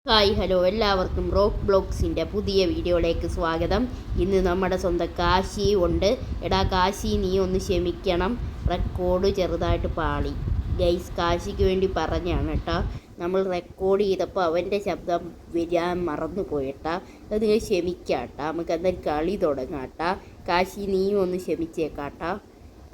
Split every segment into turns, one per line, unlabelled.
Hi hello എല്ലാവർക്കും rock ബ്ലോഗ്സിൻ്റെ പുതിയ വീഡിയോയിലേക്ക് സ്വാഗതം. ഇന്ന് നമ്മുടെ സ്വന്തം കാശി ഉണ്ട്. എടാ കാശി, നീ ഒന്ന് ക്ഷമിക്കണം, റെക്കോർഡ് ചെറുതായിട്ട് പാളി. ഗൈസ് കാശിക്ക് വേണ്ടി പറഞ്ഞാണ് കേട്ടോ. നമ്മൾ റെക്കോർഡ് ചെയ്തപ്പോൾ അവൻ്റെ ശബ്ദം വരാൻ മറന്നു പോയിട്ടാ. അത് നിങ്ങൾ ക്ഷമിക്കാട്ടാ. നമുക്ക് എന്തായാലും കളി തുടങ്ങാട്ടാ. കാശി നീ ഒന്ന് ക്ഷമിച്ചേക്കാട്ടാ.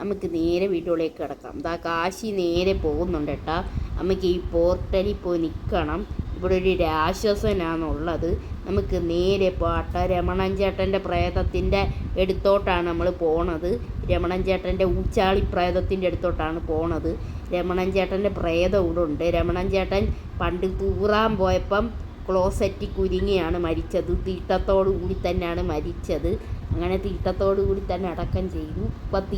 നമുക്ക് നേരെ വീഡിയോയിലേക്ക് കിടക്കാം. ദാ കാശി നേരെ പോകുന്നുണ്ട് കേട്ടാ. നമുക്ക് ഈ പോർട്ടലിൽ പോയി നിൽക്കണം. ഇവിടെ ഒരു രാക്ഷസനാണുള്ളത്. നമുക്ക് നേരെ പോട്ടെ. രമണൻ ചേട്ടൻ്റെ പ്രേതത്തിൻ്റെ അടുത്തോട്ടാണ് നമ്മൾ പോണത്. രമണൻ ചേട്ടൻ്റെ ഊച്ചാളി പ്രേതത്തിൻ്റെ അടുത്തോട്ടാണ് പോണത്. രമണൻ ചേട്ടൻ്റെ പ്രേതം ഇവിടെ ഉണ്ട്. രമണൻ ചേട്ടൻ പണ്ട് തൂറാൻ പോയപ്പം ക്ലോസറ്റിൽ കുരുങ്ങിയാണ് മരിച്ചത്. തീട്ടത്തോടു കൂടി തന്നെയാണ് മരിച്ചത്. അങ്ങനെ തീട്ടത്തോടു കൂടി തന്നെ അടക്കം ചെയ്തു.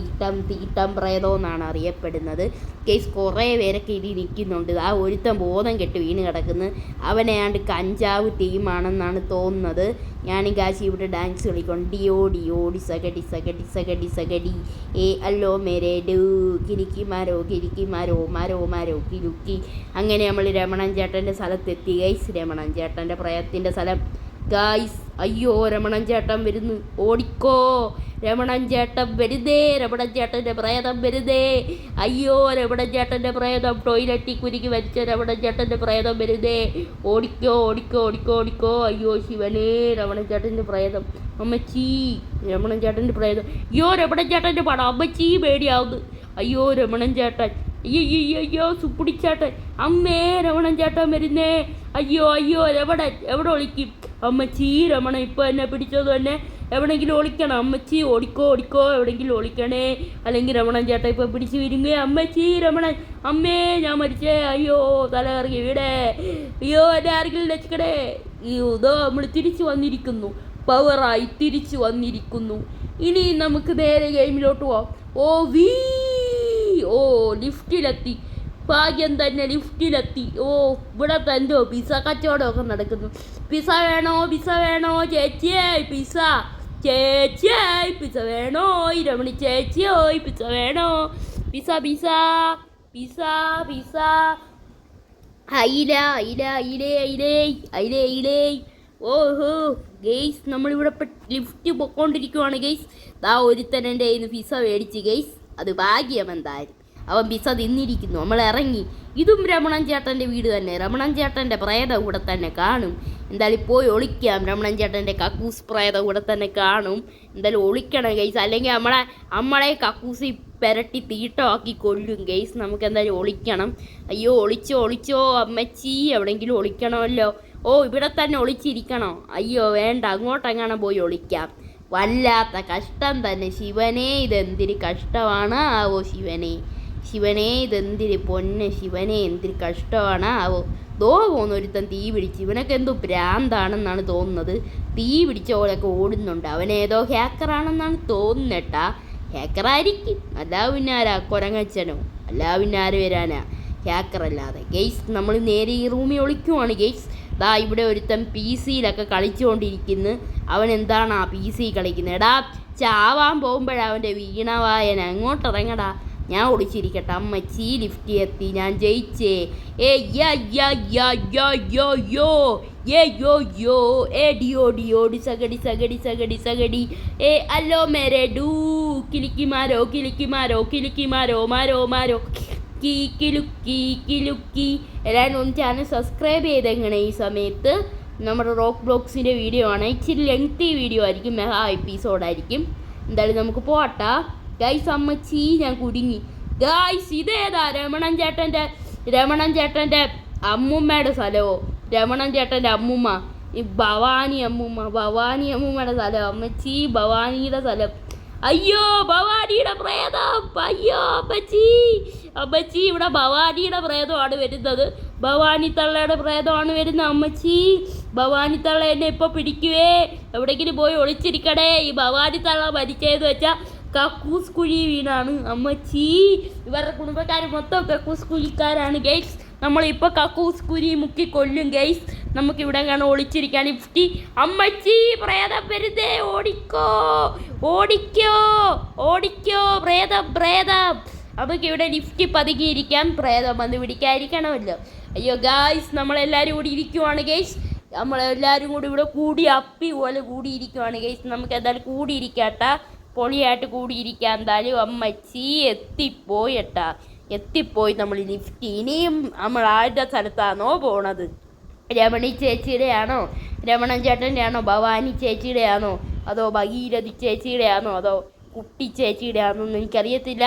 ഇപ്പം തീട്ടം പ്രേതം എന്നാണ് അറിയപ്പെടുന്നത്. കേസ് കുറേ പേരൊക്കെ ഇനി നിൽക്കുന്നുണ്ട്. ആ ഒരുത്തൻ ബോധം കെട്ട് വീണ് കിടക്കുന്നത്. അവനെയാണ്ട് കഞ്ചാവ് ടീമാണെന്നാണ് തോന്നുന്നത്. ഞാനും കാശി ഇവിടെ ഡാൻസ് കളിക്കണം. ഡിയോടി സഗടി സഗടി സഗടി സഗടി അല്ലോ മേരെ ഡൂ കിരിക്കി മാരോ മാരോ കിരുക്കി. അങ്ങനെ നമ്മൾ രമണൻ ചേട്ടൻ്റെ സ്ഥലത്തെത്തി ഗൈസ്. രമണൻ ചേട്ടൻ്റെ പ്രേതത്തിൻ്റെ സ്ഥലം ഗായ്സ്. അയ്യോ രമണൻ ചേട്ടൻ വരുന്നു, ഓടിക്കോ. രമണൻ ചേട്ടൻ വരുതേ, രമണൻ ചേട്ടൻ്റെ പ്രേതം വരുതേ. അയ്യോ രമണൻ ചേട്ടൻ്റെ പ്രേതം ടോയ്ലറ്റിൽ കുരുക്കി വലിച്ച രമണൻ ചേട്ടൻ്റെ പ്രേതം വരുതേ. ഓടിക്കോ. അയ്യോ ശിവനേ, രമണൻ ചേട്ടൻ്റെ പ്രേതം. അമ്മച്ചി രമണൻ ചേട്ടൻ്റെ പ്രേതം. അയ്യോ രമണൻ ചേട്ടൻ്റെ പടം. അമ്മച്ചി പേടിയാവുന്നു. അയ്യോ രമണൻ ചേട്ടൻ. അയ്യോ സുപ്പിടിച്ചേട്ടൻ. അമ്മേ രമണൻ ചേട്ടൻ വരുന്നേ. അയ്യോ രമണൻ എവിടെ ഒളിക്കും? അമ്മച്ചി രമണൻ ഇപ്പോൾ എന്നെ പിടിച്ചത് തന്നെ. എവിടെയെങ്കിലും ഒളിക്കണം അമ്മച്ചി. ഓടിക്കോ എവിടെയെങ്കിലും ഒളിക്കണേ, അല്ലെങ്കിൽ രമണൻ ചേട്ടൻ ഇപ്പോൾ പിടിച്ച് വിരുങ്ങേ. അമ്മച്ചി രമണൻ. അമ്മേ ഞാൻ മരിച്ചേ. അയ്യോ തല കറങ്ങി വീടേ. അയ്യോ എന്നെ ആരെങ്കിലും രക്ഷിക്കണേ. ഇതോ നമ്മൾ തിരിച്ചു വന്നിരിക്കുന്നു. പവറായി തിരിച്ചു വന്നിരിക്കുന്നു. ഇനി നമുക്ക് നേരെ ഗെയിമിലോട്ട് പോവാം. ലിഫ്റ്റിലെത്തി. ഭാഗ്യം തന്നെ ലിഫ്റ്റിലെത്തി. ഇവിടെ തന്നെ പിസ കച്ചവടമൊക്കെ നടക്കുന്നു. പിസ വേണോ ചേച്ചിയായി പിസ വേണോ? രമണി ചേച്ചിയോയ് പിസ വേണോ? പിസ അയിലേ. ഓഹോ ഗെയ്സ്, നമ്മളിവിടെ ലിഫ്റ്റ് പൊക്കോണ്ടിരിക്കുവാണ് ഗെയ്സ്. ഒരുത്തൻ എൻ്റെ കയ്യിൽ നിന്ന് പിസ മേടിച്ച് ഗെയ്സ്. അത് ഭാഗ്യം എന്തായാലും. അവൻ പിസ തിന്നിരിക്കുന്നു. നമ്മൾ ഇറങ്ങി. ഇതും രമണൻ ചേട്ടൻ്റെ വീട് തന്നെ. രമണൻ ചേട്ടൻ്റെ പ്രേതം കൂടെ തന്നെ കാണും. എന്തായാലും പോയി ഒളിക്കാം. രമണൻ ചേട്ടൻ്റെ കക്കൂസ് പ്രേതം കൂടെ തന്നെ കാണും. എന്തായാലും ഒളിക്കണം ഗൈസ്, അല്ലെങ്കിൽ നമ്മളെ കക്കൂസ് പെരട്ടി തീട്ടമാക്കി കൊല്ലും ഗൈസ്. നമുക്ക് എന്തായാലും ഒളിക്കണം. അയ്യോ ഒളിച്ചോ അമ്മച്ചി, എവിടെയെങ്കിലും ഒളിക്കണമല്ലോ. ഇവിടെ തന്നെ ഒളിച്ചിരിക്കണോ? അയ്യോ വേണ്ട, അങ്ങോട്ടെങ്ങാനും പോയി ഒളിക്കാം. വല്ലാത്ത കഷ്ടം തന്നെ. ശിവനെ ഇതെന്തിരി കഷ്ടമാണ് ആവോ. ശിവനെ ഇതെന്തിരി പൊന്നെ. ശിവനെ എന്തിരി കഷ്ടമാണ് ആവോ. പോകുന്നൊരുത്തൻ തീ പിടിച്ച്. ഇവനൊക്കെ എന്തോ ഭ്രാന്താണെന്നാണ് തോന്നുന്നത്. തീ പിടിച്ച പോലെയൊക്കെ ഓടുന്നുണ്ട്. അവനേതോ ഹാക്കറാണെന്നാണ് തോന്നുന്നേട്ടാ. ഹാക്കറായിരിക്കും. അല്ലാ പിന്നാരാ കൊരങ്ങച്ചനോ? അല്ലാ പിന്നാര് വരാനാ ഹാക്കറല്ലാതെ. ഗെയ്സ് നമ്മൾ നേരെ ഈ റൂമിൽ ഒളിക്കുവാണ് ഗെയ്സ്. ഇവിടെ ഒരുത്തൻ PC-യിലൊക്കെ കളിച്ചുകൊണ്ടിരിക്കുന്നു. അവൻ എന്താണ് ആ PC കളിക്കുന്നത്? എടാ ചാവാൻ പോകുമ്പോഴവൻ്റെ വീണവായന. അങ്ങോട്ടിറങ്ങടാ. ഞാൻ ഒളിച്ചിരിക്കട്ടെ. അമ്മച്ചി ലിഫ്റ്റ് എത്തി. ഞാൻ ജയിച്ചേ. ഡിയോടി സഗടി അല്ലോ മേരെ ഡൂ കിലിക്കി മാരോ മാരോ കിലുക്കി. എല്ലാവരും ഒന്ന് ചാനൽ സബ്സ്ക്രൈബ് ചെയ്തെങ്ങനെ. ഈ സമയത്ത് നമ്മുടെ റോക്ക് ബ്ലോഗ്സിൻ്റെ വീഡിയോ ആണ്. ഇച്ചിരി ലെങ്തി വീഡിയോ ആയിരിക്കും, മെഗാ എപ്പിസോഡായിരിക്കും. എന്തായാലും നമുക്ക് പോട്ടാ ഗൈസ്. അമ്മച്ചി ഞാൻ കുടുങ്ങി ഗൈസ്. ഇതേതാ? രമണൻ ചേട്ടൻ്റെ അമ്മുമ്മയുടെ സ്ഥലമോ? രമണൻ ചേട്ടൻ്റെ അമ്മുമ്മ ഈ ഭവാനി അമ്മുമ്മയുടെ സ്ഥലം. അമ്മച്ചി ഭവാനിയുടെ സ്ഥലം. അയ്യോ ഭവാനിയുടെ പ്രേതം. അയ്യോ അമ്മച്ചി ഇവിടെ ഭവാനിയുടെ പ്രേതമാണ് വരുന്നത്. ഭവാനി തള്ളയുടെ പ്രേതമാണ് വരുന്നത്. അമ്മച്ചി ഭവാനി തള്ള എന്നെ ഇപ്പോൾ പിടിക്കുവേ. എവിടെയെങ്കിലും പോയി ഒളിച്ചിരിക്കണേ. ഈ ഭവാനി തള്ള മരിച്ചതെന്ന് വെച്ചാൽ കക്കൂസ് കുഴി വീണാണ്. അമ്മച്ചി ഇവരുടെ കുടുംബക്കാർ മൊത്തം കക്കൂസ് കുഴിക്കാരാണ് ഗൈസ്. നമ്മളിപ്പോൾ കക്കൂസ് കുഴി മുക്കി കൊല്ലും ഗൈസ്. നമുക്കിവിടെ കാണാൻ ഒളിച്ചിരിക്കാൻ ലിഫ്റ്റ്. അമ്മച്ചി പ്രേതം വരുതേ. ഓടിക്കോ പ്രേതം. നമുക്കിവിടെ ലിഫ്റ്റ് പതുങ്ങിയിരിക്കാം. പ്രേതം വന്ന് പിടിക്കാതിരിക്കണമല്ലോ. അയ്യോ ഗായ്സ്, നമ്മളെല്ലാവരും കൂടി ഇരിക്കുവാണ് ഗൈസ്. നമ്മളെല്ലാവരും കൂടി ഇവിടെ കൂടി അപ്പി പോലെ കൂടിയിരിക്കുവാണ് ഗൈസ്. നമുക്ക് എന്തായാലും കൂടിയിരിക്കാട്ടാ, പൊളിയായിട്ട് കൂടിയിരിക്കാം. എന്തായാലും അമ്മച്ചി എത്തിപ്പോയി നമ്മൾ ലിഫ്റ്റ്. ഇനിയും നമ്മൾ ആരുടെ സ്ഥലത്താണോ പോണത്? രമണി ചേച്ചിയുടെ ആണോ, രമണൻ ചേട്ടൻ്റെ ആണോ, ഭവാനി ചേച്ചിയുടെ ആണോ, അതോ ഭഗീരഥി ചേച്ചിയുടെ ആണോ, അതോ കുട്ടി ചേച്ചിയുടെ ആണോ എന്ന് എനിക്കറിയത്തില്ല.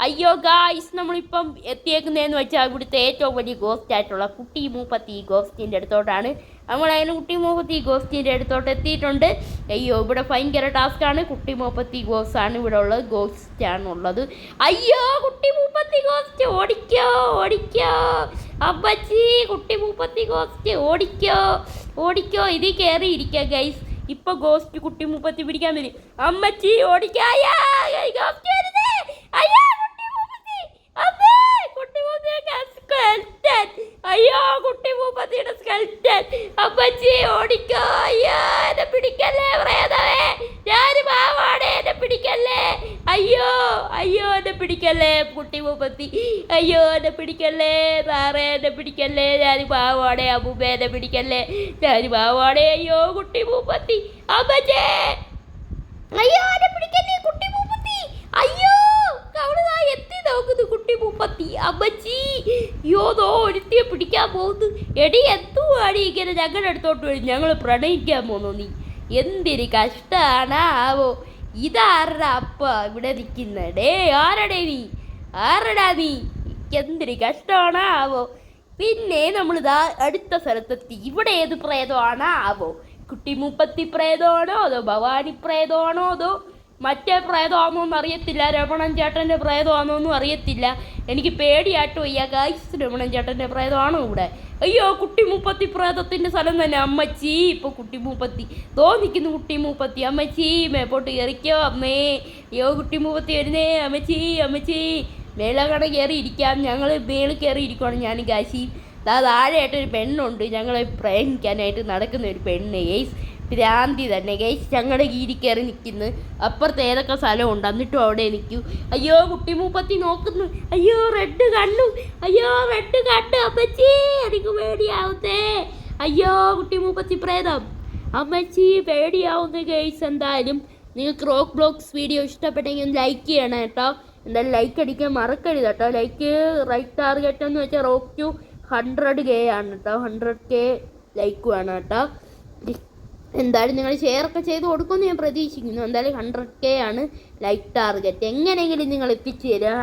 അയ്യോ ഗായ്സ്, നമ്മളിപ്പം എത്തിയേക്കുന്നതെന്ന് വെച്ചാൽ ഇവിടുത്തെ ഏറ്റവും വലിയ ഗോസ്റ്റ് ആയിട്ടുള്ള കുട്ടി മൂപ്പത്തി ഗോസ്റ്റിൻ്റെ അടുത്തോട്ടാണ്. നമ്മളതിന് കുട്ടി മൂപ്പത്തി ഗോസ്റ്റിൻ്റെ അടുത്തോട്ട് എത്തിയിട്ടുണ്ട്. അയ്യോ, ഇവിടെ ഭയങ്കര ടാസ്ക്കാണ്. കുട്ടി മൂപ്പത്തി ഗോസ്റ്റാണ് ഇവിടെ ഉള്ളത്, ഗോസ്റ്റാണുള്ളത്. അയ്യോ, കുട്ടി മൂപ്പത്തി ഗോസ്റ്റ് ഓടിക്കോ അപ്പച്ചി, കുട്ടി മൂപ്പത്തി ഗോസ്റ്റ് ഓടിക്കോ. ഇതിൽ കയറി ഇരിക്കുക ഗൈസ്. ഇപ്പൊ ഗോസ്റ്റ് കുട്ടി മൂപ്പത്തി പിടിക്കാൻ വരും. അമ്മച്ചി ഓടിക്കായ ഗോസ്റ്റ് വരുന്നേ. അയ്യോ, അയ്യോ, കുട്ടി മൂപ്പത്തിയുടെ സ്കെൽറ്റൻ. അപ്പച്ചി ഓടിക്കോ. അയ്യോ, എന്നെ പിടിക്കല്ലേ പ്രേതമേ, ഞാൻ പാവാണ്, എന്നെ പിടിക്കല്ലേ. അയ്യോ എന്നെ പിടിക്കല്ലേ കുട്ടി മൂപ്പത്തി. അയ്യോ, എന്നെ പിടിക്കല്ലേ സാറേ, എന്നെ പിടിക്കല്ലേ, ഞാൻ പാവാടെ. അമ്മൂമ്മ എന്നെ പിടിക്കല്ലേ, ഞാൻ പാവാടെ. അയ്യോ, കുട്ടി മൂപ്പത്തി. അമ്മച്ചേ, അയ്യോ, എന്നെ പിടിക്കല്ലേ കുട്ടി മൂപ്പത്തി. അയ്യോ, അവിടെ എത്തി നോക്കുന്നു കുട്ടി മൂപ്പത്തി. അമ്മച്ചി, യോതോ ഒരുത്തിയെ പിടിക്കാൻ പോകുന്നു. എടി, എന്തുവാടി ഇങ്ങനെ ഞങ്ങളുടെ അടുത്തോട്ട് വരും? ഞങ്ങൾ പ്രണയിക്കാൻ പോന്നു. നീ എന്തിരി കഷ്ടാണാവോ. ഇതാരടാ അപ്പ ഇവിടെ നിൽക്കുന്നടേ? ആരടാ നീ? എന്തിരി കഷ്ടമാണാവോ. പിന്നെ നമ്മളിതാ അടുത്ത സ്ഥലത്തെത്തി. ഇവിടെ ഏത് പ്രേതമാണാവോ? കുട്ടി മൂപ്പത്തി പ്രേതമാണോ, അതോ ഭവാനി പ്രേതമാണോ, അതോ മറ്റേ പ്രേതമാണോന്ന് അറിയത്തില്ല, രമണൻ ചേട്ടൻ്റെ പ്രേതമാണോന്നും അറിയത്തില്ല. എനിക്ക് പേടിയായിട്ട് വയ്യ ഗൈസ്. രമണൻ ചേട്ടൻ്റെ പ്രേതമാണോ ഇവിടെ? അയ്യോ, കുട്ടി മൂപ്പത്തി പ്രേതത്തിൻ്റെ സ്ഥലം തന്നെ. അമ്മച്ചി, ഇപ്പോൾ കുട്ടി മൂപ്പത്തി നിൽക്കുന്നു. കുട്ടി മൂപ്പത്തി. അമ്മച്ചി, മേപ്പോട്ട് കയറിക്കോ അമ്മേ. അയ്യോ, കുട്ടി മൂപ്പത്തി വരുന്നേ. അമ്മച്ചി മേളകട കയറി ഇരിക്കാം. ഞങ്ങൾ മേളിൽ കയറി ഇരിക്കുവാണ് ഞാൻ ഗാശി. താഴെയായിട്ടൊരു പെണ്ണുണ്ട്, ഞങ്ങളെ പ്രേമിക്കാനായിട്ട് നടക്കുന്ന ഒരു പെണ്ണ് ഗൈസ്. ഭ്രാന്തി തന്നെ ഗൈസ്. ഞങ്ങളുടെ ഗീരി കയറി നിൽക്കുന്നു. അപ്പുറത്ത് ഏതൊക്കെ സ്ഥലമുണ്ട്, എന്നിട്ടും അവിടെ നിൽക്കൂ. അയ്യോ, കുട്ടി മൂപ്പത്തി നോക്കുന്നു. അയ്യോ, റെഡ് കണ്ടു. അമ്മച്ചി, എനിക്ക് പേടിയാവുന്നേ. അയ്യോ, കുട്ടി മൂപ്പത്തി പ്രേതം. അമ്മച്ചി, പേടിയാവുന്ന ഗൈസ്. എന്തായാലും നിങ്ങൾക്ക് റോക്ക് ബ്ലോഗ്സ് വീഡിയോ ഇഷ്ടപ്പെട്ടെങ്കിൽ ലൈക്ക് ചെയ്യണം കേട്ടോ. എന്തായാലും ലൈക്ക് അടിക്കാൻ മറക്കരുത് കേട്ടോ. റൈറ്റ് ടാർഗറ്റ് എന്ന് വെച്ചാൽ റോക്ക് ടു 100K ആണ് കേട്ടോ. 100K ലൈക്ക് വേണം കേട്ടോ. എന്തായാലും നിങ്ങൾ ഷെയറൊക്കെ ചെയ്ത് കൊടുക്കുമെന്ന് ഞാൻ പ്രതീക്ഷിക്കുന്നു. എന്തായാലും 100K ആണ് ലൈക്ക് ടാർഗറ്റ്. എങ്ങനെയെങ്കിലും നിങ്ങൾ എത്തിച്ചു തരാം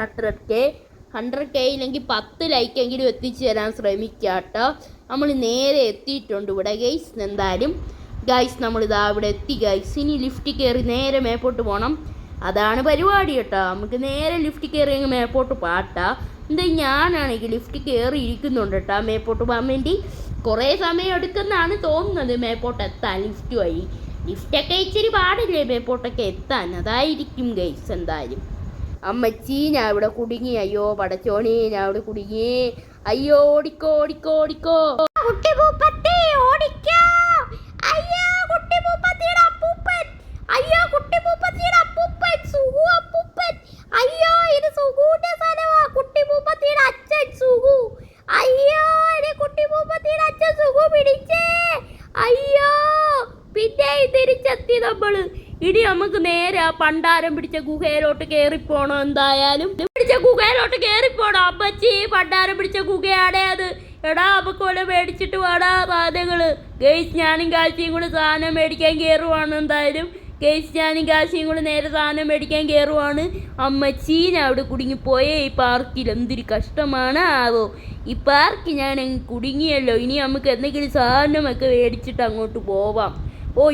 100K ഇല്ലെങ്കിൽ 10 ലൈക്കെങ്കിലും എത്തിച്ചു തരാൻ ശ്രമിക്കുക കേട്ടോ. നമ്മൾ നേരെ എത്തിയിട്ടുണ്ട് ഇവിടെ ഗൈസ്. എന്തായാലും ഗൈസ്, നമ്മളിതാ ഇവിടെ എത്തി ഗൈസ്. ഇനി ലിഫ്റ്റ് കയറി നേരെ മേപ്പോട്ട് പോകണം. അതാണ് പരിപാടി കേട്ടോ. നമുക്ക് നേരെ ലിഫ്റ്റ് കയറി അങ്ങ് മേപ്പോട്ട് പാട്ടാ. ഞാനാണെങ്കിൽ ലിഫ്റ്റ് കയറി ഇരിക്കുന്നുണ്ട് കേട്ടോ മേപ്പോട്ട് പോകാൻ വേണ്ടി. കുറേ സമയം എടുക്കുമെന്നാണ് തോന്നുന്നത് മേപ്പോട്ട് എത്താൻ ലിഫ്റ്റ് വഴി. ലിഫ്റ്റൊക്കെ ഇച്ചിരി പാടില്ലേ മേപ്പോട്ടൊക്കെ എത്താൻ, അതായിരിക്കും ഗൈസ്. എന്തായാലും അമ്മച്ചി, ഞാൻ ഇവിടെ കുടുങ്ങി. അയ്യോ പടച്ചോണി, ഞാൻ ഇവിടെ കുടുങ്ങി. അയ്യോ, ഓടിക്കോ കുട്ടി മൂപ്പത്തി, ഓടിക്കോ. അയ്യോ, കുട്ടി മൂപ്പത്തിയുടെ അപ്പൂപ്പൻ. സുഗു അപ്പൂപ്പൻ. അയ്യോ, ഇത് സുഗുവിന്റെ സ്ഥലമാ. കുട്ടി മൂപ്പത്തിയുടെ അച്ഛൻ സുഗു. അയ്യോ, കുട്ടി മൂപ്പത്തിയുടെ അച്ഛൻ സുഗു പിടിച്ചേ. അയ്യോ, പിന്നെ തിരിച്ചെത്തി നമ്മള്. ഇനി നമുക്ക് നേരെ ആ പണ്ടാരം പിടിച്ച ഗുഹയിലോട്ട് കയറിപ്പോണം. എന്തായാലും ഗുഹയിലോട്ട് കയറിപ്പോണം. അമ്മച്ചി, പണ്ടാരം പിടിച്ച ഗുഹയാണേ അത്. എടാ, നമുക്ക് പോലെ മേടിച്ചിട്ട് വേടാ സാധനങ്ങള്. ഗൈസ്, ഞാനും കാശിയും കൂടെ സാധനം മേടിക്കാൻ കയറുവാണ്. എന്തായാലും ഗൈസ്, ഞാനും കാശിയും കൂടെ നേരെ സാധനം മേടിക്കാൻ കയറുവാണ്. അമ്മച്ചി, ഞാൻ അവിടെ കുടുങ്ങിപ്പോയേ ഈ പാർക്കിൽ. എന്തൊരു കഷ്ടമാണ് ആവോ ഈ പാർക്ക്. ഞാൻ കുടുങ്ങിയല്ലോ. ഇനി നമുക്ക് എന്തെങ്കിലും സാധനമൊക്കെ മേടിച്ചിട്ട് അങ്ങോട്ട് പോവാം.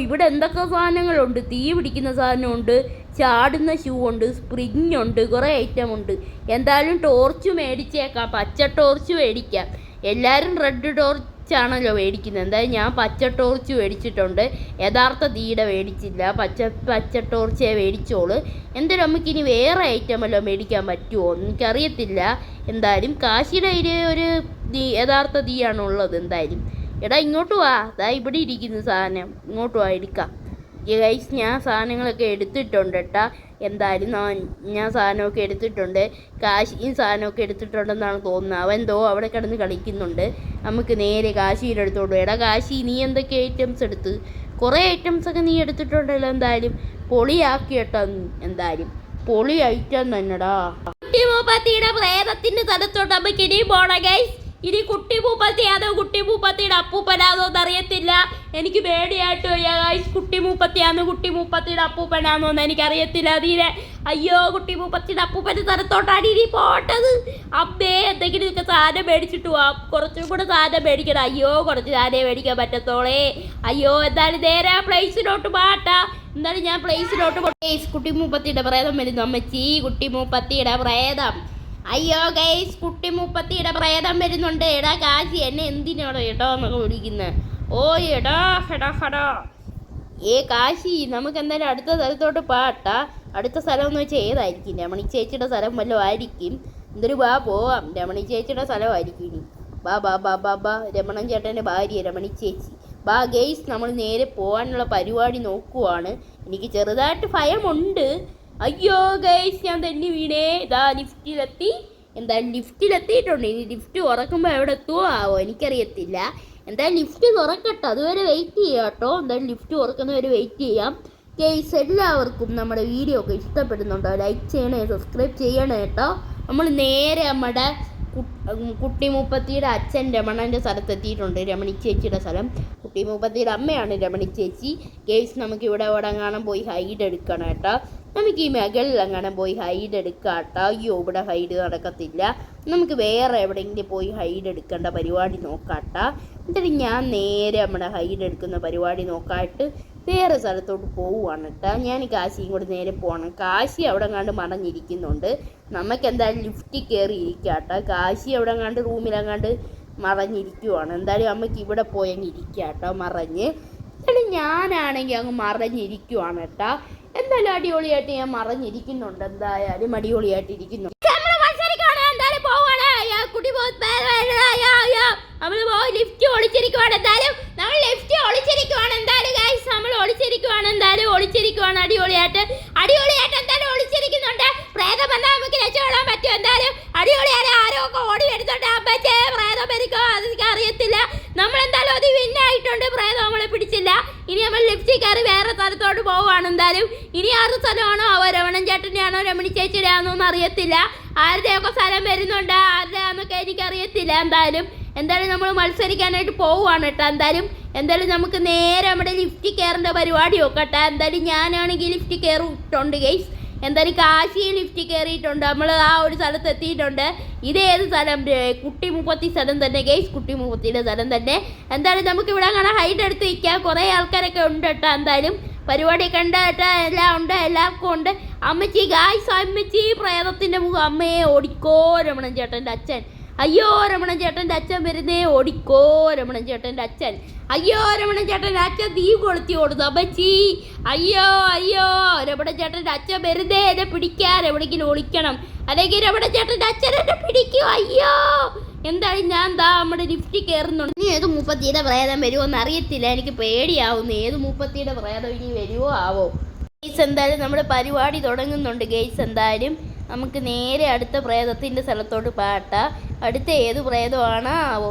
ഇവിടെ എന്തൊക്കെ സാധനങ്ങളുണ്ട്. തീ പിടിക്കുന്ന സാധനമുണ്ട്, ചാടുന്ന ഷൂ ഉണ്ട്, സ്പ്രിങ് ഉണ്ട്, കുറേ ഐറ്റം ഉണ്ട്. എന്തായാലും ടോർച്ച് മേടിച്ചേക്കാം. പച്ച ടോർച്ച് മേടിക്കാം. എല്ലാവരും റെഡ് ടോർച്ചാണല്ലോ മേടിക്കുന്നത്. എന്തായാലും ഞാൻ പച്ച ടോർച്ച് മേടിച്ചിട്ടുണ്ട്. യഥാർത്ഥ തീയുടെ മേടിച്ചില്ല. പച്ച ടോർച്ചേ മേടിച്ചോളൂ. എന്തായാലും നമുക്കിനി വേറെ ഐറ്റമല്ലോ മേടിക്കാൻ പറ്റുമോ എനിക്കറിയത്തില്ല. എന്തായാലും കാശിയുടെ ഒരു യഥാർത്ഥ തീയാണുള്ളത്. എന്തായാലും എടാ, ഇങ്ങോട്ട് വാ. ഇവിടെ ഇരിക്കുന്ന സാധനം ഇങ്ങോട്ട് വാ, എടുക്കാം. ഗൈസ് ഞാൻ സാധനങ്ങളൊക്കെ എടുത്തിട്ടുണ്ട് കേട്ടാ. എന്തായാലും ഞാൻ സാധനമൊക്കെ എടുത്തിട്ടുണ്ട്. കാശിയും സാധനമൊക്കെ എടുത്തിട്ടുണ്ടെന്നാണ് തോന്നുന്നത്. അവൻ എന്തോ അവിടെ കിടന്ന് കളിക്കുന്നുണ്ട്. നമുക്ക് നേരെ കാശിയുടെ അടുത്തോട്ട്. എടാ കാശി, നീ എന്തൊക്കെ ഐറ്റംസ് എടുത്ത്? കുറേ ഐറ്റംസൊക്കെ നീ എടുത്തിട്ടുണ്ടല്ലോ. എന്തായാലും പൊളിയാക്കി കേട്ടോ. എന്തായാലും പൊളി ഐറ്റം തന്നെടാ. കുട്ടിമൂപ്പത്തിയുടെ പ്രേതത്തിൻ്റെ സ്ഥലത്തോട്ട് നമുക്ക് ഇനിയും പോണം ഗൈസ്. ഇനി കുട്ടിമൂപ്പത്തിയാണോ കുട്ടിമൂപ്പത്തിയുടെ അപ്പൂപ്പനാണോ എന്നറിയത്തില്ല. എനിക്ക് പേടിയായിട്ട് വയ്യ ഗൈസ്. കുട്ടിമൂപ്പത്തിയാണോ കുട്ടിമൂപ്പത്തിയുടെ അപ്പൂപ്പനാണോ എന്ന് എനിക്കറിയത്തില്ല തീരെ. അയ്യോ, കുട്ടിമൂപ്പത്തിയുടെ അപ്പൂപ്പൻ്റെ സ്ഥലത്തോട്ടാണ് ഇനി പോട്ടത്. അമ്മേ, എന്തെങ്കിലുമൊക്കെ സാധനം മേടിച്ചിട്ട് പോവാം. കുറച്ചും കൂടെ സാധനം മേടിക്കണം. അയ്യോ, കുറച്ച് സാധനം മേടിക്കാൻ പറ്റത്തോളേ. അയ്യോ, എന്തായാലും നേരെ ആ പ്ലേസിലോട്ട് പാട്ടാ. എന്തായാലും ഞാൻ പ്ലേസിലോട്ട് ഗൈസ്. കുട്ടിമൂപ്പത്തിയുടെ പ്രേതം വരുന്നു. അമ്മച്ചി, കുട്ടിമൂപ്പത്തിയുടെ പ്രേതം. അയ്യോ ഗൈസ്, കുട്ടിമൂപ്പത്തിയുടെ പ്രേതം വരുന്നുണ്ട്. എടാ കാശി, എന്നെ എന്തിനാണോ എടാ എന്നൊക്കെ വിളിക്കുന്നത്? ഓ എടാ ഹെടാ ഹടാ. കാശി, നമുക്ക് എന്തായാലും അടുത്ത സ്ഥലത്തോട്ട് പാട്ടാ. അടുത്ത സ്ഥലം എന്ന് വെച്ചാൽ ഏതായിരിക്കും? രമണി ചേച്ചിയുടെ സ്ഥലം വല്ലതും ആയിരിക്കും. എന്തൊരു പോവാം. രമണി ചേച്ചിയുടെ സ്ഥലമായിരിക്കും ഇനി. ബാ ബാ ബാ ബാ ബാ. രമണൻ ചേട്ടൻ്റെ ഭാര്യ രമണി ചേച്ചി. ബാ ഗെയ്സ്, നമ്മൾ നേരെ പോകാനുള്ള പരിപാടി നോക്കുവാണ്. എനിക്ക് ചെറുതായിട്ട് ഭയമുണ്ട്. അയ്യോ ഗെയ്സ്, ഞാൻ തന്നെ വീണേ. ഇതാ ലിഫ്റ്റിലെത്തി. എന്തായാലും ലിഫ്റ്റിലെത്തിയിട്ടുണ്ട്. ഇനി ലിഫ്റ്റ് തുറക്കുമ്പോൾ എവിടെ എത്തുമോ ആവോ, എനിക്കറിയത്തില്ല. എന്തായാലും ലിഫ്റ്റ് തുറക്കട്ടെ, അതുവരെ വെയിറ്റ് ചെയ്യാം കേട്ടോ. എന്തായാലും ലിഫ്റ്റ് തുറക്കുന്നവരെ വെയിറ്റ് ചെയ്യാം. ഗെയ്സ്, എല്ലാവർക്കും നമ്മുടെ വീഡിയോ ഒക്കെ ഇഷ്ടപ്പെടുന്നുണ്ടോ? ലൈക്ക് ചെയ്യണേ, സബ്സ്ക്രൈബ് ചെയ്യണേ കേട്ടോ. നമ്മൾ നേരെ നമ്മുടെ കുട്ടിമൂപ്പത്തിയുടെ അച്ഛൻ രമണൻ്റെ സ്ഥലത്തെത്തിയിട്ടുണ്ട്. രമണി ചേച്ചിയുടെ സ്ഥലം. കുട്ടിമൂപ്പത്തിയുടെ അമ്മയാണ് രമണി ചേച്ചി. ഗെയ്സ്, നമുക്ക് ഇവിടെ എങ്ങാനും പോയി ഹൈഡ് എടുക്കണം കേട്ടോ. നമുക്ക് ഈ മുകളിൽ എങ്ങനെ പോയി ഹൈഡ് എടുക്കാം കേട്ടോ. അയ്യോ, ഇവിടെ ഹൈഡ് നടക്കത്തില്ല. നമുക്ക് വേറെ എവിടെയെങ്കിലും പോയി ഹൈഡ് എടുക്കേണ്ട പരിപാടി നോക്കാം കേട്ടോ. എന്നിട്ട് ഞാൻ നേരെ നമ്മുടെ ഹൈഡ് എടുക്കുന്ന പരിപാടി നോക്കാനായിട്ട് വേറെ സ്ഥലത്തോട്ട് പോവുകയാണ് കേട്ടോ. ഞാൻ കാശിയും കൂടെ നേരെ പോകണം. കാശി അവിടെ കണ്ട് മറഞ്ഞിരിക്കുന്നുണ്ട്. നമുക്ക് എന്തായാലും ലിഫ്റ്റിൽ കയറി ഇരിക്കാം കേട്ടോ. കാശി അവിടെ കണ്ട് റൂമിലെങ്ങാണ്ട് മറഞ്ഞിരിക്കുവാണ്. എന്തായാലും നമുക്ക് ഇവിടെ പോയി അങ്ങ് ഇരിക്കാം കേട്ടോ, മറഞ്ഞ്. എന്തായാലും ഞാനാണെങ്കിൽ അങ്ങ് മറഞ്ഞിരിക്കുവാണ് കേട്ടോ. എന്തായാലും അടിപൊളിയായിട്ട് ഞാൻ മറഞ്ഞിരിക്കുന്നുണ്ട്. എന്തായാലും അടിപൊളിയായിട്ട് ഇരിക്കുന്നു. നമ്മൾ പോയി ലിഫ്റ്റ് ഒളിച്ചിരിക്കുവാണ്. എന്തായാലും നമ്മൾ ലിഫ്റ്റ് ഒളിച്ചിരിക്കുവാണ്. എന്തായാലും ഗൈസ്, നമ്മൾ ഒളിച്ചിരിക്കുവാണ്. എന്തായാലും ഒളിച്ചിരിക്കുവാണ് അടിപൊളിയായിട്ട് എന്തായാലും ഒളിച്ചിരിക്കുന്നുണ്ട്. പ്രേതം വന്നാൽ നമുക്ക് രക്ഷപ്പെടാൻ പറ്റും. എന്തായാലും അടിപൊളിയായിട്ട് ആരോ ഒക്കെ ഓടി വരുന്നുണ്ട്. അമ്മച്ചേ, പ്രേതം വരിക്കോ അതെനിക്ക് അറിയത്തില്ല. നമ്മളെന്തായാലും അത് വിന്നായിട്ടുണ്ട്. പ്രേതം നമ്മളെ പിടിച്ചില്ല. ഇനി നമ്മൾ ലിഫ്റ്റിൽ കയറി വേറെ സ്ഥലത്തോട്ട് പോവുകയാണ്. എന്തായാലും ഇനി ആരുടെ സ്ഥലമാണോ ആവോ, രമണൻ ചേട്ടൻ്റെ ആണോ രമണി ചേച്ചിയുടെ ആണോ എന്ന് അറിയത്തില്ല. ആരുടെയൊക്കെ സ്ഥലം വരുന്നുണ്ട്, ആരുടെയാന്നൊക്കെ എനിക്കറിയത്തില്ല. എന്തായാലും നമ്മൾ മത്സരിക്കാനായിട്ട് പോവുകയാണ് കേട്ടോ. എന്തായാലും നമുക്ക് നേരെ നമ്മുടെ ലിഫ്റ്റിൽ കയറേണ്ട പരിപാടി നോക്കട്ടെ. എന്തായാലും ഞാനാണെങ്കിൽ ലിഫ്റ്റിൽ കയറിയിട്ടുണ്ട് ഗൈസ്. എന്തായാലും കാശി ലിഫ്റ്റിൽ കയറിയിട്ടുണ്ട്. നമ്മൾ ആ ഒരു സ്ഥലത്ത് എത്തിയിട്ടുണ്ട്. ഇതേത് സ്ഥലം? കുട്ടിമൂപ്പത്തി സ്ഥലം തന്നെ ഗൈസ്, കുട്ടിമൂപ്പത്തിയുടെ സ്ഥലം തന്നെ. എന്തായാലും നമുക്ക് ഇവിടെ അങ്ങനെ ഹൈറ്റ് എടുത്ത് നിൽക്കാം. കുറേ ആൾക്കാരൊക്കെ ഉണ്ട് കേട്ടോ. എന്തായാലും പരിപാടി കണ്ട കേട്ടോ, എല്ലാം ഉണ്ട്, എല്ലാവർക്കും ഉണ്ട്. അമ്മച്ചി ഗായ്സ്, അമ്മച്ചി പ്രേതത്തിൻ്റെ മുഖം. അമ്മയെ ഓടിക്കോ രമണൻ ചേട്ടൻ്റെ അച്ഛൻ. അയ്യോ, രമണൻ ചേട്ടൻ്റെ അച്ഛൻ വരുന്നേ. ഓടിക്കോ രമണൻ ചേട്ടൻ്റെ അച്ഛൻ. അയ്യോ, രമണൻ ചേട്ടൻ്റെ അച്ഛൻ തീ കൊളുത്തി ഓടുന്നു. അമ്മച്ചി, അയ്യോ അയ്യോ, രമണൻ ചേട്ടൻ്റെ അച്ഛൻ വരുന്നേ. എന്നെ പിടിക്കാൻ എവിടെയെങ്കിലും ഒളിക്കണം, അല്ലെങ്കിൽ രമണൻ ചേട്ടൻ്റെ അച്ഛൻ എന്നെ പിടിക്കും. അയ്യോ, എന്തായാലും ഞാൻ നമ്മുടെ ലിഫ്റ്റിൽ കയറുന്നുണ്ട്. ഇനി ഏത് മൂപ്പത്തിയുടെ പ്രേതം വരുമോ എന്ന് അറിയത്തില്ല. എനിക്ക് പേടിയാവുന്നു. ഏത് മൂപ്പത്തിയുടെ പ്രേതം ഇനി വരുമോ ആവോ. ഗെയ്സ്, എന്തായാലും നമ്മുടെ പരിപാടി തുടങ്ങുന്നുണ്ട്. ഗെയ്സ്, എന്തായാലും നമുക്ക് നേരെ അടുത്ത പ്രേതത്തിൻ്റെ സ്ഥലത്തോട്ട് പാട്ടാം. അടുത്ത ഏത് പ്രേതമാണ് ആവോ.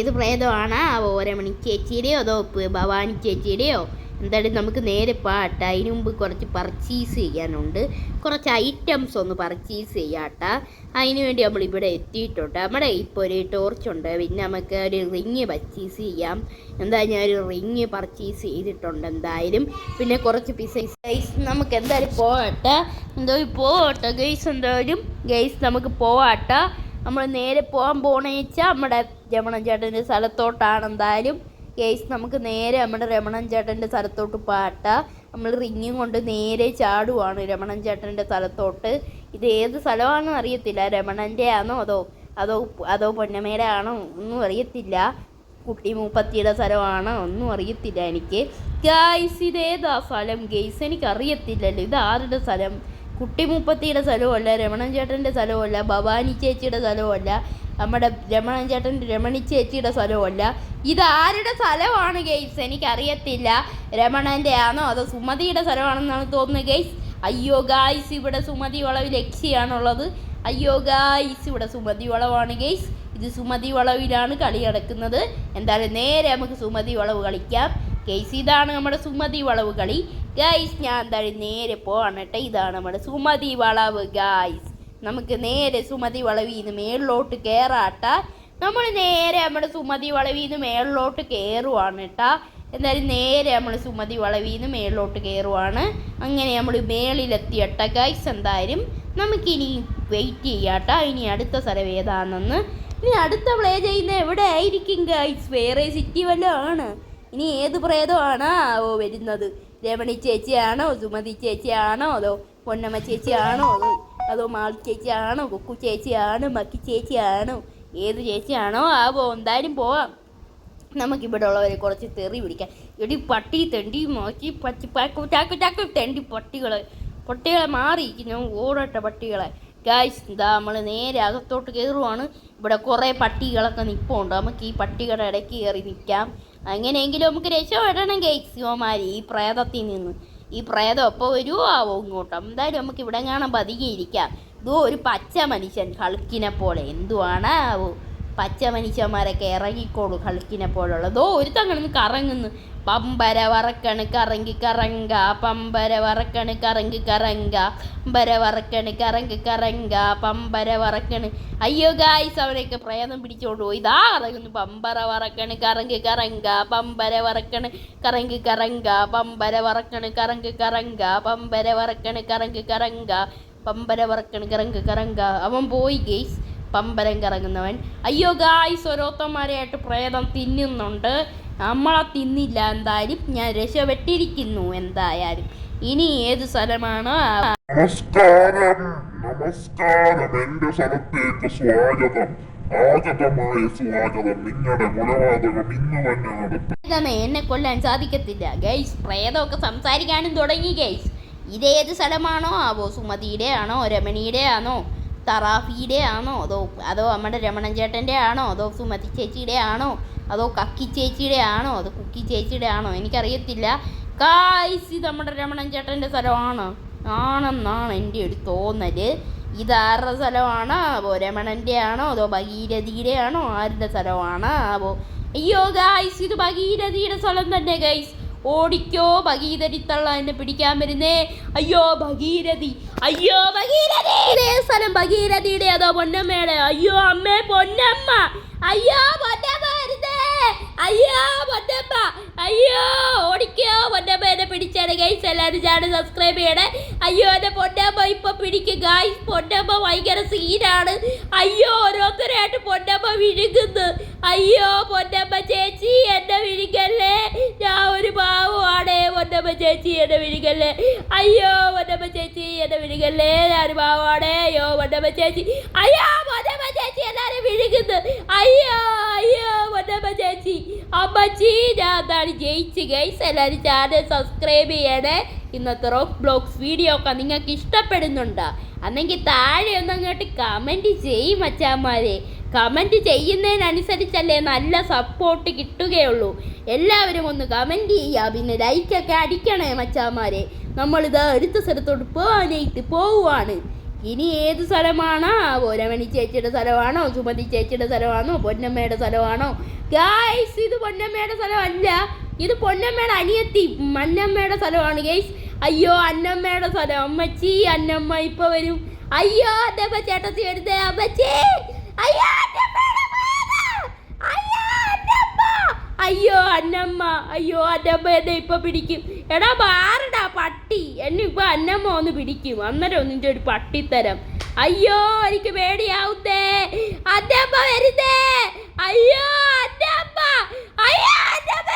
ഏത് പ്രേതമാണ് ആവോ, രമണി ചേച്ചിയുടെയോ അതോ ഭവാനി ചേച്ചിയുടെയോ? എന്തായാലും നമുക്ക് നേരെ പാട്ടാം. അതിന് മുമ്പ് കുറച്ച് പർച്ചേസ് ചെയ്യാനുണ്ട്. കുറച്ച് ഐറ്റംസ് ഒന്ന് പർച്ചേസ് ചെയ്യാട്ടാ. അതിന് വേണ്ടി നമ്മളിവിടെ എത്തിയിട്ടുണ്ട്. നമ്മുടെ ഇപ്പോൾ ഒരു ടോർച്ചുണ്ട്. പിന്നെ നമുക്ക് ഒരു റിങ് പർച്ചേസ് ചെയ്യാം. എന്തായാലും ഞാൻ ഒരു റിങ് പർച്ചേസ് ചെയ്തിട്ടുണ്ട്. എന്തായാലും പിന്നെ കുറച്ച് ഗൈസ് നമുക്ക് എന്തായാലും പോകട്ടെ. ഗൈസ്. എന്തായാലും ഗൈസ് നമുക്ക് പോവാട്ട. നമ്മൾ നേരെ പോകാൻ പോകണമെന്ന് വെച്ചാൽ നമ്മുടെ രമണൻ ചേട്ടൻ്റെ സ്ഥലത്തോട്ടാണ്. എന്തായാലും ഗൈസ്, നമുക്ക് നേരെ നമ്മുടെ രമണൻ ചേട്ടൻ്റെ സ്ഥലത്തോട്ട് പാട്ടാ. നമ്മൾ റിങ്ങും കൊണ്ട് നേരെ ചാടുവാണ് രമണൻ ചേട്ടൻ്റെ സ്ഥലത്തോട്ട്. ഇത് ഏത് സ്ഥലമാണെന്ന് അറിയത്തില്ല. രമണൻ്റെ ആണോ അതോ പൊന്നമ്മയുടെ ആണോ ഒന്നും അറിയത്തില്ല. കുട്ടിമൂപ്പത്തിയുടെ സ്ഥലമാണോ ഒന്നും അറിയത്തില്ല എനിക്ക്. ഗൈസ്, ഇതേതാ സ്ഥലം? ഗൈസ്, എനിക്കറിയത്തില്ലല്ലോ. ഇത് ആരുടെ സ്ഥലം? കുട്ടി മുപ്പത്തിയുടെ സ്ഥലവുമല്ല, രമണൻ ചേട്ടൻ്റെ സ്ഥലവുമല്ല, ഭവാനി ചേച്ചിയുടെ സ്ഥലവുമല്ല, നമ്മുടെ രമണൻ ചേട്ടൻ്റെ രമണി ചേച്ചിയുടെ സ്ഥലവുമല്ല. ഇതാരുടെ സ്ഥലമാണ് ഗെയ്സ്? എനിക്കറിയത്തില്ല. രമണൻ്റെ ആണോ അതോ സുമതിയുടെ സ്ഥലമാണെന്നാണ് തോന്നുന്നത് ഗെയ്സ്. അയ്യോ ഗായ്സ്, ഇവിടെ സുമതി വളവ് ലക്ഷ്യമാണുള്ളത്. അയ്യോ ഗായ്സ്, ഇവിടെ സുമതി വളവാണ് ഗെയ്സ്. ഇത് സുമതി വളവിലാണ് കളി നടക്കുന്നത്. എന്തായാലും നേരെ നമുക്ക് സുമതി വളവ് കളിക്കാം ഗെയ്സ്. ഇതാണ് നമ്മുടെ സുമതി വളവ് കളി ഗായ്സ്. ഞാൻ എന്തായാലും നേരെ പോവാണ് കേട്ടോ. ഇതാണ് നമ്മുടെ സുമതി വളവ് ഗായ്സ്. നമുക്ക് നേരെ സുമതി വളവിൽ നിന്ന് മേളിലോട്ട് കയറാട്ട. നമ്മൾ നേരെ നമ്മുടെ സുമതി വളവിൽ നിന്ന് മേളിലോട്ട് കയറുവാണ് കേട്ടോ. എന്തായാലും നേരെ നമ്മൾ സുമതി വളവിൽ നിന്ന് മേളിലോട്ട് കയറുവാണ്. അങ്ങനെ നമ്മൾ മേളിലെത്തിയട്ട ഗൈസ്. എന്തായാലും നമുക്കിനി വെയിറ്റ് ചെയ്യാട്ടോ, ഇനി അടുത്ത സ്ഥലം ഏതാണെന്ന്. ഇനി അടുത്ത പ്ലേ ചെയ്യുന്ന എവിടെ ആയിരിക്കും ഗൈസ്? വേറെ സിറ്റി വല്ലതും ആണ്. ഇനി ഏത് പ്രേതമാണോ വരുന്നത്? രമണി ചേച്ചിയാണോ, സുമതി ചേച്ചിയാണോ, അതോ പൊന്നമ്മ ചേച്ചിയാണോ, അതോ മാളി ചേച്ചിയാണോ, കുക്കു ചേച്ചിയാണോ, മക്കി ചേച്ചിയാണോ, ഏത് ചേച്ചിയാണോ എന്തായാലും പോവാം. നമുക്കിവിടെ ഉള്ളവരെ കുറച്ച് തെറി പിടിക്കാം. എടി പട്ടി തെണ്ടി നോക്കി ചാക്കു തെണ്ടി പട്ടികളെ മാറിയിരിക്കുന്നു. ഓടട്ടെ പട്ടികളെ ഗായ്സ്. ഇതാ നമ്മൾ നേരെ അകത്തോട്ട് കയറുവാണ്. ഇവിടെ കുറേ പട്ടികളൊക്കെ നിൽപ്പുണ്ട്. നമുക്ക് ഈ പട്ടികളുടെ ഇടയ്ക്ക് കയറി നിൽക്കാം. അങ്ങനെയെങ്കിലും നമുക്ക് രക്ഷപ്പെടണം ഗൈസ് യോമാർ ഈ പ്രേതത്തിൽ നിന്ന്. ഈ പ്രേതം എപ്പോൾ വരുമോ ഇങ്ങോട്ട്. എന്തായാലും നമുക്ക് ഇവിടെ കാണാൻ പതുങ്ങിയിരിക്കാം. ഇതോ ഒരു പച്ച മനുഷ്യൻ ഹൾക്കിനെ പോലെ. എന്തുവാണ് പച്ച മനുഷ്യന്മാരൊക്കെ ഇറങ്ങിക്കോളൂ ഹൾക്കിനെ പോലുള്ളതോ. ഒരുത്തങ്ങനെ കറങ്ങുന്നു. പമ്പര വറക്കണ് കറങ്ങി കറങ്ക, പമ്പര വറക്കണ് കറങ്ങി കറങ്ക, പമ്പര വറക്കണ് കറങ്ങി കറങ്ക, പമ്പര വറക്കണ്. അയ്യോ ഗായ്സ്, അവരെയൊക്കെ പ്രേതം പിടിച്ചോണ്ട് പോയി. ഇതാ കറങ്ങുന്നു. പമ്പര വറക്കണ് കറങ്ങി കറങ്ക, പമ്പര വറക്കണ് കറങ്ങി കറങ്ക, പമ്പര വറക്കണ് കറങ്ങി കറങ്ക, പമ്പര വറക്കണ് കറങ്ങി കറങ്ക, പമ്പര വറക്കണ് കറങ്ങി കറങ്ക. അവൻ പോയി ഗെയ്സ്, പമ്പരം കറങ്ങുന്നവൻ. അയ്യോ ഗായ്സ്, ഓരോരുത്തന്മാരെയായിട്ട് പ്രേതം തിന്നുന്നുണ്ട്. നമ്മളെ തിന്നില്ല. എന്തായാലും ഞാൻ രക്ഷപ്പെട്ടിരിക്കുന്നു. എന്തായാലും ഇനി ഏത് സ്ഥലമാണ്?
നമസ്കാരം നമസ്കാരം, എന്റെ സ്ഥലത്തേക്ക് സ്വാഗതം. ആഗതമായ സ്വാഗതം. നിങ്ങളുടെ കൊലപാതകം ഇന്ന് തന്നെ നടത്തും.
എന്നെ കൊല്ലാൻ സാധിക്കത്തില്ല ഗൈസ്. പ്രേതമൊക്കെ സംസാരിക്കാനും തുടങ്ങി ഗൈസ്. ഇതേത് സ്ഥലമാണോ സുമതിയുടെ ആണോ, രമണിയുടെ ആണോ, തറാഫിയുടെ ആണോ, അതോ നമ്മുടെ രമണൻ ചേട്ടൻ്റെ ആണോ, അതോ സുമതി ചേച്ചിയുടെ ആണോ, അതോ കക്കി ചേച്ചിയുടെ ആണോ, അതോ കുക്കി ചേച്ചിയുടെ ആണോ, എനിക്കറിയത്തില്ല ഗായ്സ്. ഇത് നമ്മുടെ രമണൻ ചേട്ടൻ്റെ സ്ഥലമാണ് ആണെന്നാണ് എൻ്റെ ഒരു തോന്നൽ. ഇതാരുടെ സ്ഥലമാണ് രമണൻ്റെ ആണോ, അതോ ഭഗീരഥിയുടെ ആണോ, ആരുടെ സ്ഥലമാണ് അയ്യോ ഗായ്സ്, ഇത് ഭഗീരഥിയുടെ സ്ഥലം തന്നെ ഗൈസ്. ഓടിക്കോ ഭഗീരഥിത്തള്ള എന്നെ പിടിക്കാൻ വരുന്നേ. അയ്യോ ഭഗീരഥി, അയ്യോ ഭഗീരഥി. ഇതേ സ്ഥലം ഭഗീരഥിയുടെ അതോ പൊന്നമ്മയുടെ? അയ്യോ അമ്മേ പൊന്നമ്മ, അയ്യോ പൊന്നമ്മ വരുന്നേ, അയ്യോ പൊന്നമ്മ, അയ്യോ ഓടിക്കോ പൊന്നമ്മ എന്നെ പിടിച്ചാണ് ഗൈസ്. എല്ലാവരും ചാനൽ സബ്സ്ക്രൈബ് ചെയ്യണേ. അയ്യോ എന്നെ പൊന്നമ്മ ഇപ്പൊ പിടിക്കും ഗൈസ്. പൊന്നമ്മ ഭയങ്കര സീനാണ്. അയ്യോ ഓരോരുത്തരായിട്ട് പൊന്നമ്മ വിഴുകുന്നു. അയ്യോ പൊന്നമ്മ ചേച്ചി എന്നെ വിഴുകല്ലേ, ഞാൻ ഒരു പാവമാണ്. പൊന്നമ്മ ചേച്ചി എന്നെ വിഴുകല്ലേ. അയ്യോ പൊന്നമ്മ ചേച്ചി എന്നെ വിഴുകല്ലേ, ഞാൻ പാവമാണ്. അയ്യോ പൊന്നമ്മ ചേച്ചി, അയ്യോ പൊന്നമ്മ ചേച്ചി എല്ലാരും വിഴുകുന്നു. അയ്യോ അയ്യോ പൊന്നമ്മ ചേച്ചി. അമ്മച്ചി ഞാൻ എന്താണ് ജയിച്ച് ഗൈസ്. എല്ലാവരും ചാനൽ സബ്സ്ക്രൈബ് ചെയ്യണേ. ഇന്നത്തെ റോക്ക് ബ്ലോഗ്സ് വീഡിയോ ഒക്കെ നിങ്ങൾക്ക് ഇഷ്ടപ്പെടുന്നുണ്ടോ? അന്നെങ്കിൽ താഴെ ഒന്ന് അങ്ങോട്ട് കമൻറ്റ് ചെയ്യും മച്ചാന്മാരെ. കമൻറ്റ് ചെയ്യുന്നതിനനുസരിച്ചല്ലേ നല്ല സപ്പോർട്ട് കിട്ടുകയുള്ളൂ. എല്ലാവരും ഒന്ന് കമൻറ്റ് ചെയ്യുക, പിന്നെ ലൈക്കൊക്കെ അടിക്കണേ മച്ചാന്മാരെ. നമ്മളിത് അടുത്ത സ്ഥലത്തോട്ട് പോകാനായിട്ട് പോവുകയാണ്. ഇനി ഏത് സ്ഥലമാണോ? രമണി ചേച്ചിയുടെ സ്ഥലമാണോ, സുമതി ചേച്ചിയുടെ സ്ഥലമാണോ, പൊന്നമ്മയുടെ സ്ഥലമാണോ? ഗായ്സ്, ഇത് പൊന്നമ്മയുടെ സ്ഥലമല്ല, ഇത് പൊന്നമ്മയുടെ അനിയത്തി അന്നമ്മയുടെ സ്ഥലമാണ് ഗൈസ്. അയ്യോ അന്നമ്മയുടെ സ്ഥലം. അമ്മച്ചി അന്നമ്മ ഇപ്പൊ വരും. അയ്യോ അന്നമ്മ ചേട്ടത്തി വരുന്നേ. അമ്മച്ചി, അയ്യോ അയ്യോ അന്നമ്മ, അയ്യോ അന്നമ്മ എന്നെ ഇപ്പൊ പിടിക്കും. എടാ മാറടാ പട്ടി, എന്നെ ഇപ്പൊ അന്നമ്മ ഒന്ന് പിടിക്കും. അന്നേരം നിന്റെ ഒരു പട്ടിത്തരം. അയ്യോ എനിക്ക് പേടിയാവുന്നേ. അന്നമ്മ വരുന്നേ. അയ്യോ അന്നമ്മ, അയ്യോ അന്നമ്മ